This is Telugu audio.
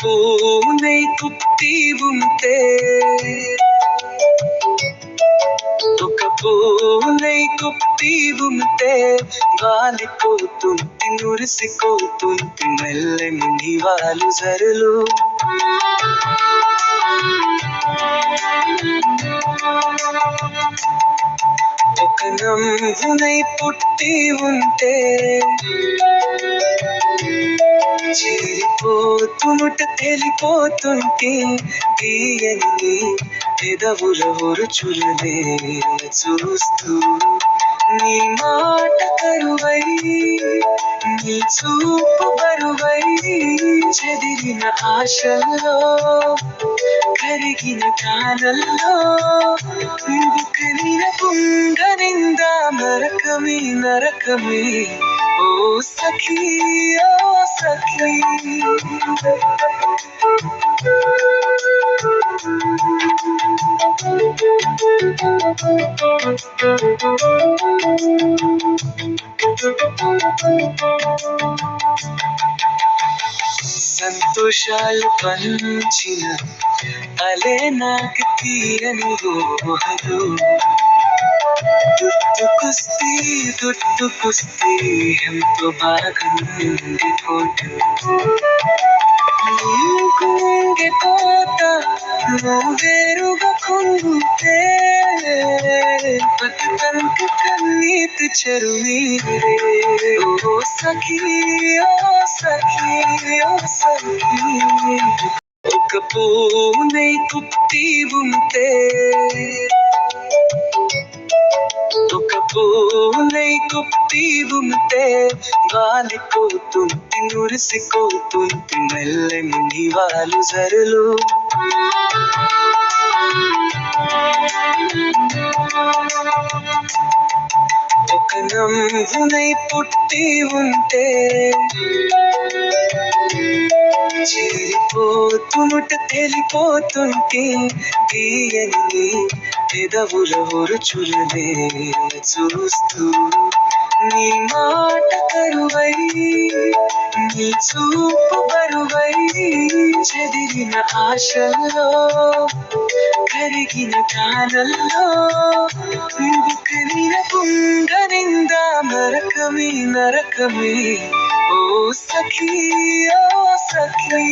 పూనై కుట్టి ఉంటే ఒక పూనై కుట్టి ఉంటే వాలిపోతుంది మురిసిపోతుంది మెల్లని నివాలు జరులు ఒక నవ్వునై పుట్టి ఉంటే చేరిపోతుట తెలిపోతుంటే తీయని పెదవుల రుచులనే చూస్తూ నీ మాట కరువై నీ చూపు బరువై చెదిరిన ఆశల్లో కరిగిన కాలంలో కరిగిన పుంగనింద నరకమే నరకమే ఓ సఖీ ఓ సఖీ సంతోషాలు పంచిన అలే నాకు తీయని ఊహలు దుట్టు కుస్తీ ఎంతో బాగా నిండిపోతూ కుంగిపోతా వేరుగా కుంగితే బతుకంత కన్నీటి చెరువీరే ఓ సఖీ ఓ సఖీ ఓ సఖీ ఒక పూనై కుట్టి ఉంటే ఒక పూనై కుట్టి ఉంటే వాలిపోతుంది మురిసిపోతుంది మెల్లని నివాలు జరులు ఒక నవ్వునై పుట్టి ఉంటే చేరిపోతుట తెలిపోతుంటే తీయని పెదవుల రుచులనే చూస్తూ నీ మాట కరువై నీ చూపు బరువై చెదిరిన ఆశల్లో కరిగిన కాలంలో కరిగిన పుంగనింద నరకమే నరకమే ఓ సఖీ ఓ సఖీ